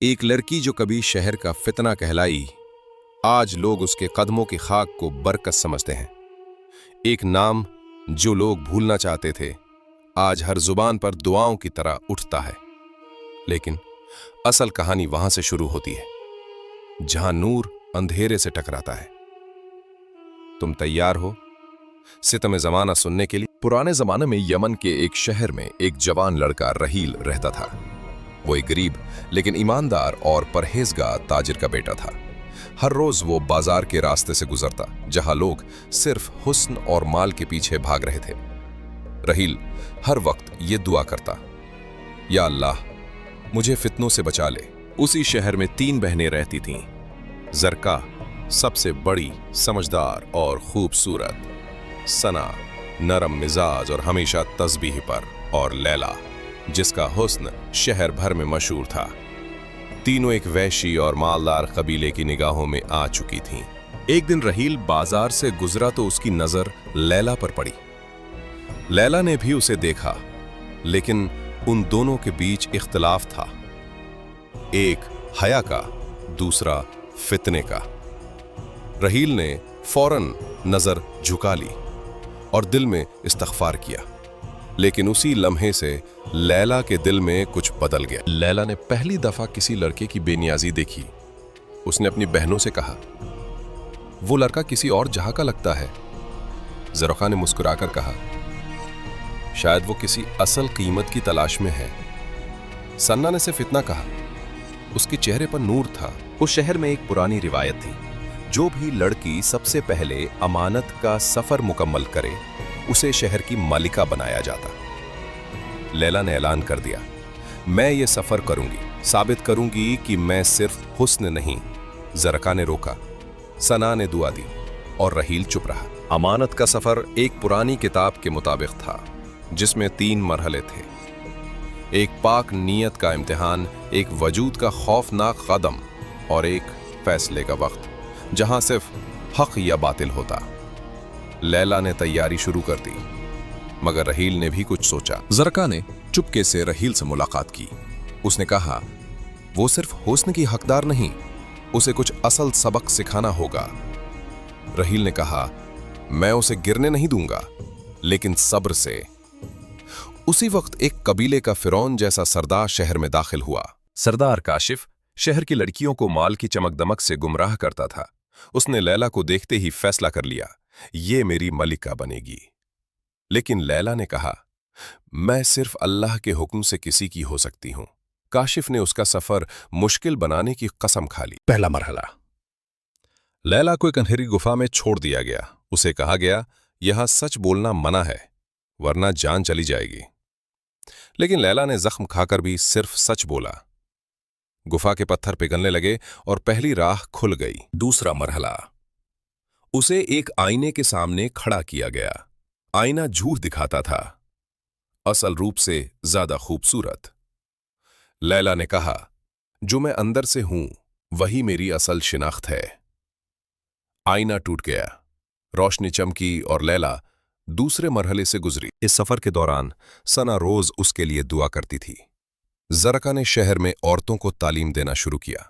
एक लड़की जो कभी शहर का फितना कहलाई, आज लोग उसके कदमों की खाक को बरकत समझते हैं। एक नाम जो लोग भूलना चाहते थे, आज हर जुबान पर दुआओं की तरह उठता है। लेकिन असल कहानी वहां से शुरू होती है जहां नूर अंधेरे से टकराता है। तुम तैयार हो सितम जमाना सुनने के लिए? पुराने जमाने में यमन के एक शहर में एक जवान लड़का रहील रहता था। वो एक गरीब लेकिन ईमानदार और परहेजगार ताजिर का बेटा था। हर रोज वो बाजार के रास्ते से गुजरता जहां लोग सिर्फ हुस्न और माल के पीछे भाग रहे थे। रहील हर वक्त ये दुआ करता, या अल्लाह मुझे फितनों से बचा ले। उसी शहर में 3 बहनें रहती थीं। जरका सबसे बड़ी, समझदार और खूबसूरत, सना नरम मिजाज और हमेशा तस्बीह पर, और लैला जिसका हुस्न शहर भर में मशहूर था। तीनों एक वैशी और मालदार कबीले की निगाहों में आ चुकी थीं। एक दिन रहील बाजार से गुजरा तो उसकी नजर लैला पर पड़ी। लैला ने भी उसे देखा, लेकिन उन दोनों के बीच इख्तिलाफ था, एक हया का, दूसरा फितने का। रहील ने फौरन नजर झुका ली और दिल में इस्तग़फ़ार किया, लेकिन उसी लम्हे से लैला के दिल में कुछ बदल गया। लैला ने पहली दफा किसी लड़के की बेनियाजी देखी। उसने अपनी बहनों से कहा, वो लड़का किसी और जहां का लगता है। ज़रक़ा ने मुस्कुराकर कहा, शायद वो किसी असल कीमत की तलाश में है। सन्ना ने सिर्फ इतना कहा, उसके चेहरे पर नूर था। उस शहर में एक पुरानी रिवायत थी, जो भी लड़की सबसे पहले अमानत का सफर मुकम्मल करे उसे शहर की मालिका बनाया जाता। लैला ने ऐलान कर दिया, मैं ये सफर करूंगी, साबित करूंगी कि मैं सिर्फ हुस्न नहीं। ज़रक़ा ने रोका, सना ने दुआ दी और रहील चुप रहा। अमानत का सफर एक पुरानी किताब के मुताबिक था, जिसमें 3 मरहले थे। एक पाक नीयत का इम्तिहान, एक वजूद का खौफनाक कदम और एक फैसले का वक्त जहां सिर्फ हक या बातिल होता। लैला ने तैयारी शुरू कर दी, मगर रहील ने भी कुछ सोचा। ज़रक़ा ने चुपके से रहील से मुलाकात की। उसने कहा, वो सिर्फ हुस्न की हकदार नहीं, उसे कुछ असल सबक सिखाना होगा। रहील ने कहा, मैं उसे गिरने नहीं दूंगा, लेकिन सब्र से। उसी वक्त एक कबीले का फिरौन जैसा सरदार शहर में दाखिल हुआ। सरदार काशिफ शहर की लड़कियों को माल की चमक दमक से गुमराह करता था। उसने लैला को देखते ही फैसला कर लिया, ये मेरी मलिका बनेगी। लेकिन लैला ने कहा, मैं सिर्फ अल्लाह के हुक्म से किसी की हो सकती हूं। काशिफ ने उसका सफर मुश्किल बनाने की कसम खा ली। पहला मरहला, लैला को एक अंधेरी गुफा में छोड़ दिया गया। उसे कहा गया, यहां सच बोलना मना है, वरना जान चली जाएगी। लेकिन लैला ने जख्म खाकर भी सिर्फ सच बोला। गुफा के पत्थर पिघलने लगे और पहली राह खुल गई। दूसरा मरहला, उसे एक आईने के सामने खड़ा किया गया। आईना झूठ दिखाता था, असल रूप से ज्यादा खूबसूरत। लैला ने कहा, जो मैं अंदर से हूं वही मेरी असल शिनाख्त है। आईना टूट गया, रोशनी चमकी और लैला दूसरे मरहले से गुजरी। इस सफर के दौरान सना रोज उसके लिए दुआ करती थी। ज़रक़ा ने शहर में औरतों को तालीम देना शुरू किया।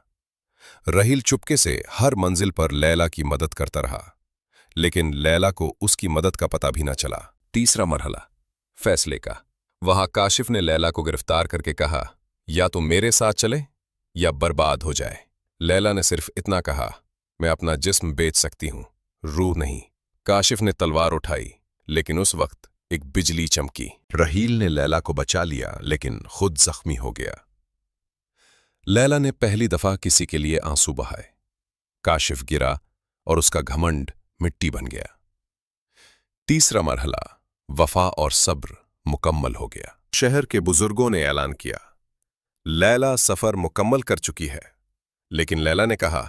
रहील चुपके से हर मंजिल पर लैला की मदद करता रहा, लेकिन लैला को उसकी मदद का पता भी न चला। तीसरा मरहला, फैसले का। वहां काशिफ ने लैला को गिरफ्तार करके कहा, या तो मेरे साथ चले या बर्बाद हो जाए। लैला ने सिर्फ इतना कहा, मैं अपना जिस्म बेच सकती हूं, रूह नहीं। काशिफ ने तलवार उठाई, लेकिन उस वक्त एक बिजली चमकी। रहील ने लैला को बचा लिया, लेकिन खुद जख्मी हो गया। लैला ने पहली दफा किसी के लिए आंसू बहाए। काशिफ गिरा और उसका घमंड मिट्टी बन गया। तीसरा मरहला, वफा और सब्र मुकम्मल हो गया। शहर के बुजुर्गों ने ऐलान किया, लैला सफर मुकम्मल कर चुकी है। लेकिन लैला ने कहा,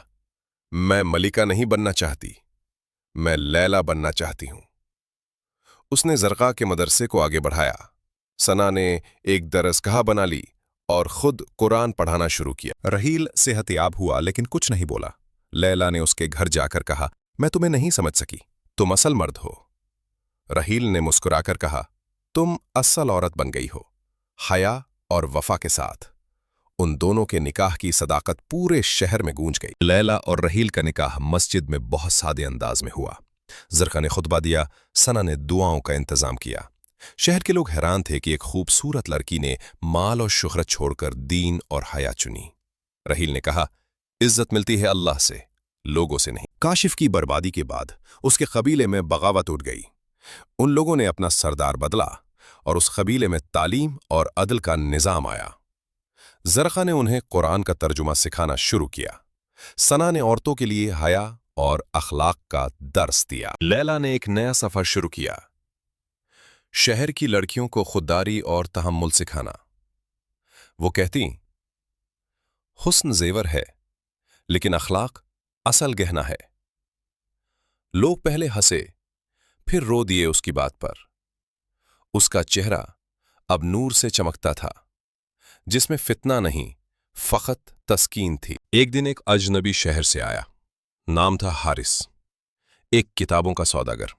मैं मलिका नहीं बनना चाहती, मैं लैला बनना चाहती हूं। उसने ज़रक़ा के मदरसे को आगे बढ़ाया। सना ने एक दरसगाह बना ली और खुद कुरान पढ़ाना शुरू किया। रहील सेहतयाब हुआ, लेकिन कुछ नहीं बोला। लैला ने उसके घर जाकर कहा, मैं तुम्हें नहीं समझ सकी, तुम असल मर्द हो। रहील ने मुस्कुराकर कहा, तुम असल औरत बन गई हो, हया और वफा के साथ। उन दोनों के निकाह की सदाकत पूरे शहर में गूंज गई। लैला और रहील का निकाह मस्जिद में बहुत सादे अंदाज में हुआ। जरका ने खुतबा दिया, सना ने दुआओं का इंतजाम किया। शहर के लोग हैरान थे कि एक खूबसूरत लड़की ने माल और शुहरत छोड़कर दीन और हया चुनी। रहील ने कहा, इज्जत मिलती है अल्लाह से, लोगों से नहीं। काशिफ की बर्बादी के बाद उसके कबीले में बगावत उठ गई। उन लोगों ने अपना सरदार बदला और उस कबीले में तालीम और अदल का निज़ाम आया। जरका ने उन्हें कुरान का तर्जुमा सिखाना शुरू किया। सना ने औरतों के लिए हया और अखलाक का दर्स दिया। लैला ने एक नया सफर शुरू किया, शहर की लड़कियों को खुददारी और तहम्मुल सिखाना। वो कहती, हुस्न जेवर है लेकिन अखलाक असल गहना है। लोग पहले हंसे फिर रो दिए उसकी बात पर। उसका चेहरा अब नूर से चमकता था, जिसमें फितना नहीं, फकत तस्कीन थी। एक दिन एक अजनबी शहर से आया, नाम था हारिस, एक किताबों का सौदागर।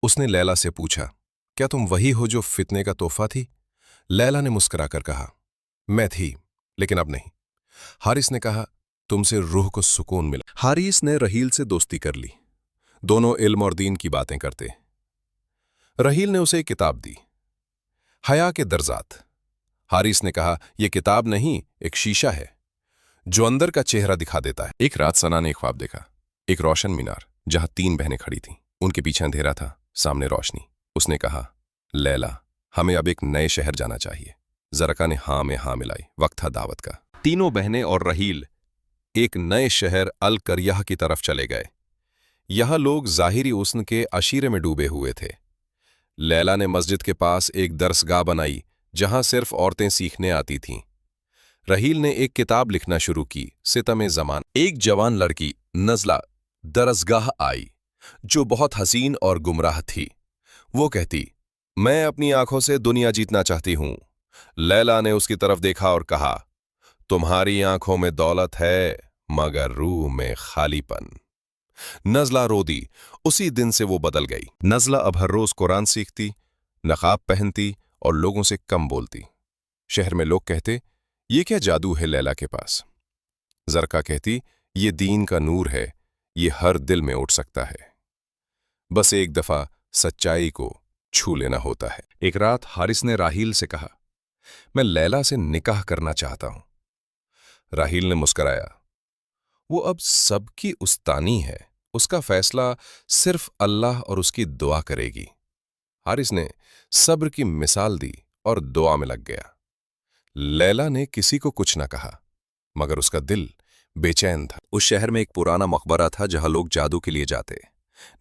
उसने लैला से पूछा, क्या तुम वही हो जो फितने का तोहफा थी? लैला ने मुस्कुराकर कहा, मैं थी, लेकिन अब नहीं। हारिस ने कहा, तुमसे रूह को सुकून मिला। हारिस ने रहील से दोस्ती कर ली। दोनों इल्म और दीन की बातें करते। रहील ने उसे एक किताब दी, हया के दर्जात। हारिस ने कहा, यह किताब नहीं, एक शीशा है जो अंदर का चेहरा दिखा देता है। एक रात सना ने एक ख्वाब देखा, एक रोशन मीनार जहां 3 बहनें खड़ी थीं। उनके पीछे अंधेरा था, सामने रोशनी। उसने कहा, लैला, हमें अब एक नए शहर जाना चाहिए। जरका ने हाँ में हाँ मिलाई। वक्त था दावत का। तीनों बहनें और रहील एक नए शहर अल करियाह की तरफ चले गए। यहां लोग ज़ाहिरी हुस्न के अशीरे में डूबे हुए थे। लैला ने मस्जिद के पास एक दरसगाह बनाई जहां सिर्फ औरतें सीखने आती थीं। रहील ने एक किताब लिखना शुरू की, सितम ज़मान। एक जवान लड़की नज़ला दरसगाह आई जो बहुत हसीन और गुमराह थी। वो कहती, मैं अपनी आंखों से दुनिया जीतना चाहती हूं। लैला ने उसकी तरफ देखा और कहा, तुम्हारी आंखों में दौलत है मगर रूह में खालीपन। नज़ला रो दी। उसी दिन से वो बदल गई। नज़ला अब हर रोज कुरान सीखती, नकाब पहनती और लोगों से कम बोलती। शहर में लोग कहते, ये क्या जादू है लैला के पास? जरका कहती, ये दीन का नूर है, ये हर दिल में उठ सकता है, बस एक दफा सच्चाई को छू लेना होता है। एक रात हारिस ने राहील से कहा, मैं लैला से निकाह करना चाहता हूं। राहील ने मुस्कराया, वो अब सबकी उस्तानी है, उसका फैसला सिर्फ अल्लाह और उसकी दुआ करेगी। हारिस ने सब्र की मिसाल दी और दुआ में लग गया। लैला ने किसी को कुछ न कहा, मगर उसका दिल बेचैन था। उस शहर में एक पुराना मकबरा था जहां लोग जादू के लिए जाते।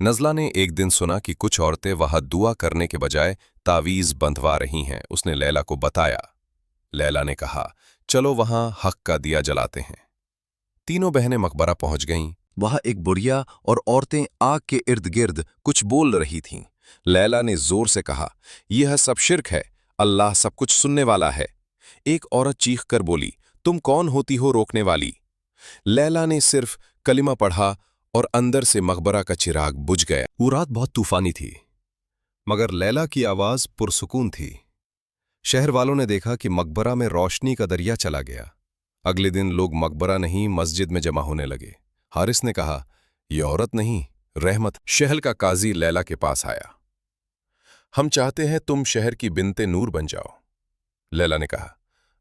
नज़ला ने एक दिन सुना कि कुछ औरतें वहां दुआ करने के बजाय तावीज बंधवा रही हैं। उसने लैला को बताया। लैला ने कहा, चलो वहां हक का दिया जलाते हैं। तीनों बहनें मकबरा पहुंच गईं। वहां एक बुढ़िया और औरतें आग के इर्द गिर्द कुछ बोल रही थीं। लैला ने जोर से कहा, यह सब शिर्क है, अल्लाह सब कुछ सुनने वाला है। एक औरत चीख कर बोली, तुम कौन होती हो रोकने वाली? लैला ने सिर्फ कलिमा पढ़ा और अंदर से मकबरा का चिराग बुझ गया। वो रात बहुत तूफानी थी, मगर लैला की आवाज पुरसुकून थी। शहर वालों ने देखा कि मकबरा में रोशनी का दरिया चला गया। अगले दिन लोग मकबरा नहीं मस्जिद में जमा होने लगे। हारिस ने कहा, ये औरत नहीं, रहमत। शहर का काजी लैला के पास आया। हम चाहते हैं तुम शहर की बिनते नूर बन जाओ। लैला ने कहा,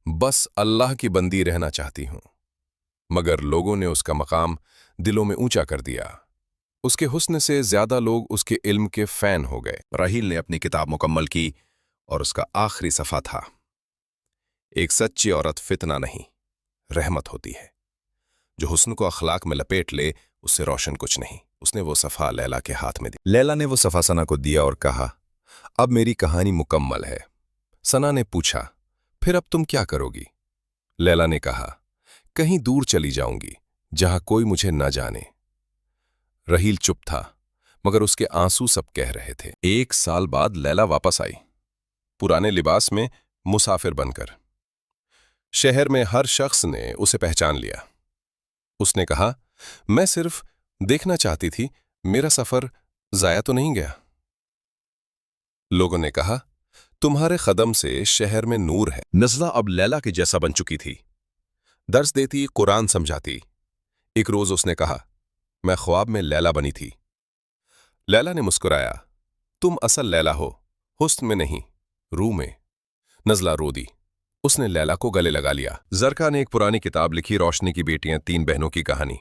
बस अल्लाह की बंदी रहना चाहती हूं। मगर लोगों ने उसका मकाम दिलों में ऊंचा कर दिया। उसके हुस्न से ज्यादा लोग उसके इल्म के फैन हो गए। राहील ने अपनी किताब मुकम्मल की और उसका आखिरी सफ़ा था, एक सच्ची औरत फितना नहीं, रहमत होती है। जो हुस्न को अखलाक में लपेट ले, उससे रोशन कुछ नहीं। उसने वो सफ़ा लैला के हाथ में दी। लैला ने वो सफ़ा सना को दिया और कहा, अब मेरी कहानी मुकम्मल है। सना ने पूछा, फिर अब तुम क्या करोगी? लैला ने कहा, कहीं दूर चली जाऊंगी जहां कोई मुझे न जाने। रहील चुप था, मगर उसके आंसू सब कह रहे थे। 1 साल बाद लैला वापस आई, पुराने लिबास में, मुसाफिर बनकर। शहर में हर शख्स ने उसे पहचान लिया। उसने कहा, मैं सिर्फ देखना चाहती थी, मेरा सफर जाया तो नहीं गया। लोगों ने कहा, तुम्हारे कदम से शहर में नूर है। नज़ला अब लैला के जैसा बन चुकी थी। درس دیती, कुरान समझाती. एक रोज उसने कहा, मैं ख्वाब में लैला बनी थी. लैला ने मुस्कुराया, तुम असल लैला हो, हुस्न में नहीं, रूह में. नजला रो दी. उसने लैला को गले लगा लिया. जरका ने एक पुरानी किताब लिखी, रोशनी की बेटियां, 3 बहनों की कहानी.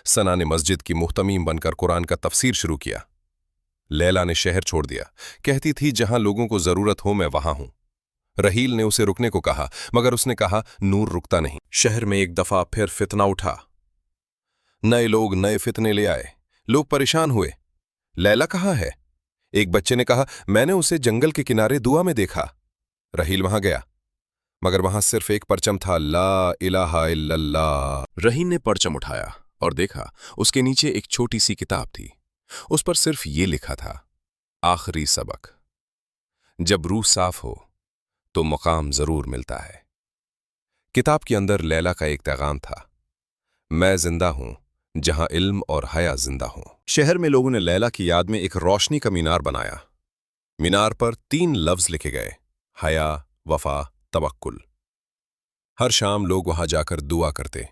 सना ने मस्जिद की मुहतमीम बनकर कुरान का तफसीर शुरू किया. लैला ने शहर छोड़ दिया, कहती थी जहां लोगों को जरूरत हो मैं वहां हूं. रहील ने उसे रुकने को कहा, मगर उसने कहा, नूर रुकता नहीं. शहर में एक दफा फिर फितना उठा. नए लोग नए फितने ले आए. लोग परेशान हुए. लैला कहाँ है? एक बच्चे ने कहा, मैंने उसे जंगल के किनारे दुआ में देखा. रहील वहां गया, मगर वहां सिर्फ एक परचम था, ला इलाहा इल्लल्लाह. रहील ने परचम उठाया और देखा, उसके नीचे एक छोटी सी किताब थी. उस पर सिर्फ ये लिखा था, आखिरी सबक. जब रूह साफ हो तो मकाम जरूर मिलता है. किताब के अंदर लैला का एक पैगाम था, मैं जिंदा हूं जहां इल्म और हया जिंदा हूं. शहर में लोगों ने लैला की याद में एक रोशनी का मीनार बनाया. मीनार पर 3 लफ्ज लिखे गए, हया, वफा, तवक्कुल. हर शाम लोग वहां जाकर दुआ करते.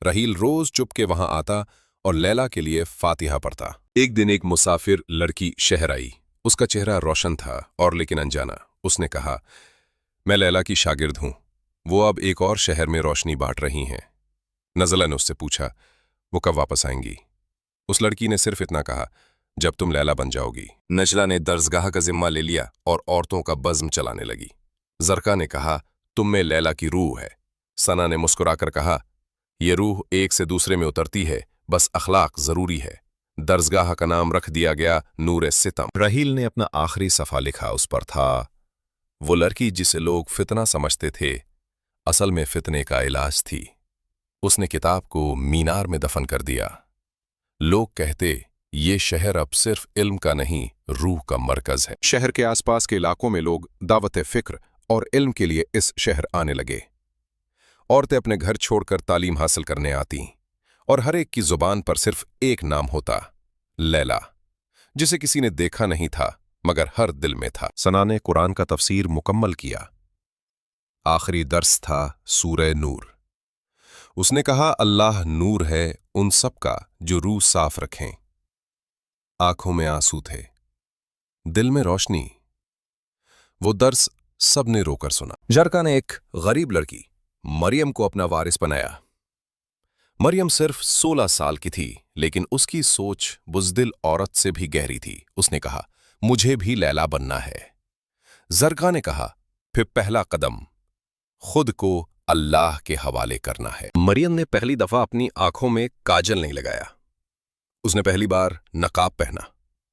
रहील रोज चुपके वहां आता और लैला के लिए फातिहा पढ़ता. एक दिन एक मुसाफिर लड़की शहर आई. उसका चेहरा रोशन था और लेकिन अनजाना. उसने कहा, मैं लैला की शागिर्द हूं, वो अब एक और शहर में रोशनी बांट रही हैं. नज़ला ने उससे पूछा, वो कब वापस आएंगी? उस लड़की ने सिर्फ इतना कहा, जब तुम लैला बन जाओगी. नज़ला ने दर्सगाह का जिम्मा ले लिया और औरतों का बज़्म चलाने लगी. जरका ने कहा, तुम में लैला की रूह है. सना ने मुस्कुराकर कहा, ये रूह एक से दूसरे में उतरती है, बस अखलाक जरूरी है. दर्सगाह का नाम रख दिया गया नूर सितम. रहील ने अपना आखिरी सफ़ा लिखा. उस पर था, वो लड़की जिसे लोग फितना समझते थे, असल में फितने का इलाज थी. उसने किताब को मीनार में दफन कर दिया. लोग कहते, ये शहर अब सिर्फ इल्म का नहीं, रूह का मरकज है. शहर के आसपास के इलाकों में लोग दावत फिक्र और इल्म के लिए इस शहर आने लगे. औरतें अपने घर छोड़कर तालीम हासिल करने आती और हर एक की जुबान पर सिर्फ एक नाम होता, लैला, जिसे किसी ने देखा नहीं था मगर हर दिल में था. सना ने कुरान का तफसीर मुकम्मल किया. आखिरी दर्स था सूरह नूर. उसने कहा, अल्लाह नूर है उन सब का जो रूह साफ रखें. आंखों में आंसू थे, दिल में रोशनी. वो दर्स सबने रोकर सुना. जरका ने एक गरीब लड़की मरियम को अपना वारिस बनाया. मरियम सिर्फ 16 साल की थी, लेकिन उसकी सोच बुज़दिल औरत से भी गहरी थी. उसने कहा, मुझे भी लैला बनना है. जरका ने कहा, फिर पहला कदम खुद को अल्लाह के हवाले करना है. मरियम ने पहली दफा अपनी आंखों में काजल नहीं लगाया. उसने पहली बार नकाब पहना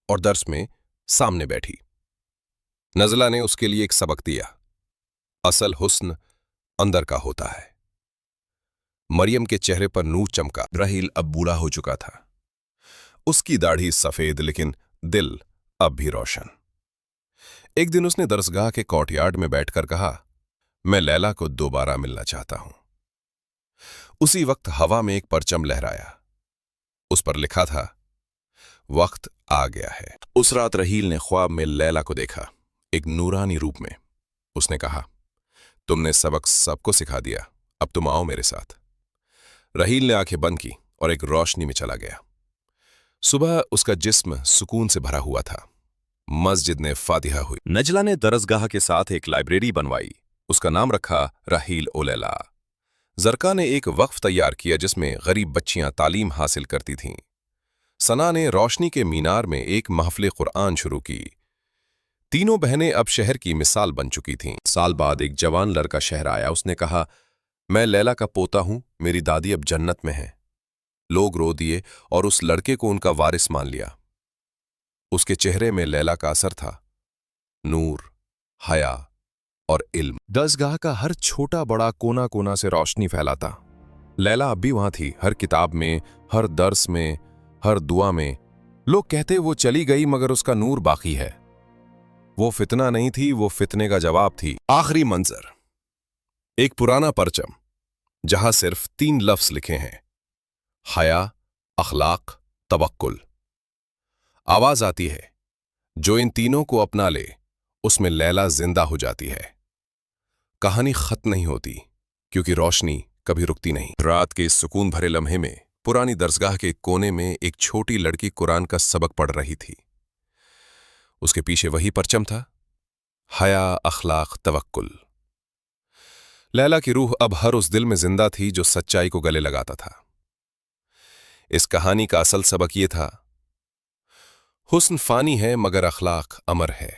और दर्स में सामने बैठी. नज़ला ने उसके लिए एक सबक दिया, असल हुस्न अंदर का होता है. मरियम के चेहरे पर नूर चमका. रहील अब बूढ़ा हो चुका था. उसकी दाढ़ी सफेद, लेकिन दिल अब भी रोशन. एक दिन उसने दरसगाह के कोर्टयार्ड में बैठकर कहा, मैं लैला को दोबारा मिलना चाहता हूं. उसी वक्त हवा में एक परचम लहराया. उस पर लिखा था, वक्त आ गया है. उस रात रहील ने ख्वाब में लैला को देखा, एक नूरानी रूप में. उसने कहा, तुमने सबक सबको सिखा दिया, अब तुम आओ मेरे साथ. रहील ने आंखें बंद की और एक रोशनी में चला गया. सुबह उसका जिस्म सुकून से भरा हुआ था. मस्जिद ने फातिहा हुई. नजला ने दरसगाह के साथ एक लाइब्रेरी बनवाई. उसका नाम रखा रहील ओ लैला. जरका ने एक वक्फ तैयार किया जिसमें गरीब बच्चियां तालीम हासिल करती थीं. सना ने रोशनी के मीनार में एक महफिल कुरान शुरू की. तीनों बहनें अब शहर की मिसाल बन चुकी थीं. साल बाद एक जवान लड़का शहर आया. उसने कहा, मैं लैला का पोता हूं, मेरी दादी अब जन्नत में है. लोग रो दिए और उस लड़के को उनका वारिस मान लिया. उसके चेहरे में लैला का असर था, नूर, हया और इल्म. दरसगाह का हर छोटा बड़ा कोना कोना से रोशनी फैलाता. लैला अब भी वहां थी, हर किताब में, हर दर्स में, हर दुआ में. लोग कहते वो चली गई मगर उसका नूर बाकी है. वो फितना नहीं थी, वो फितने का जवाब थी. आखिरी मंजर, एक पुराना परचम जहां सिर्फ 3 लफ्ज लिखे हैं, हया, अखलाक, तवक्कुल. आवाज आती है, जो इन तीनों को अपना ले उसमें लैला जिंदा हो जाती है. कहानी खत्म नहीं होती, क्योंकि रोशनी कभी रुकती नहीं। रात के इस सुकून भरे लम्हे में पुरानी दरसगाह के एक कोने में एक छोटी लड़की कुरान का सबक पढ़ रही थी। उसके पीछे वही परचम था, हया, अखलाक, तवक्कुल। लैला की रूह अब हर उस दिल में जिंदा थी जो सच्चाई को गले लगाता था। इस कहानी का असल सबक ये था, हुस्न फानी है मगर अखलाक अमर है।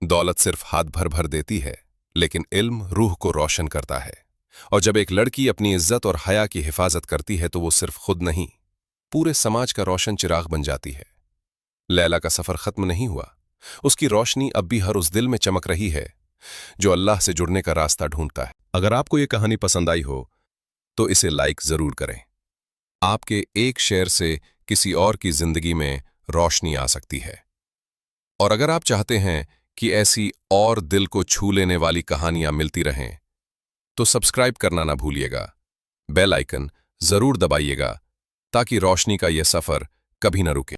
दौलत सिर्फ हाथ भर भर देती है, लेकिन इल्म रूह को रोशन करता है। और जब एक लड़की अपनी इज्जत और हया की हिफाजत करती है तो वो सिर्फ खुद नहीं, पूरे समाज का रोशन चिराग बन जाती है। लैला का सफर खत्म नहीं हुआ। उसकी रोशनी अब भी हर उस दिल में चमक रही है जो अल्लाह से जुड़ने का रास्ता ढूंढता है। अगर आपको ये कहानी पसंद आई हो तो इसे लाइक जरूर करें। आपके एक शेयर से किसी और की जिंदगी में रोशनी आ सकती है। और अगर आप चाहते हैं कि ऐसी और दिल को छू लेने वाली कहानियां मिलती रहें तो सब्सक्राइब करना ना भूलिएगा। बेल आइकन जरूर दबाइएगा ताकि रोशनी का यह सफर कभी न रुके।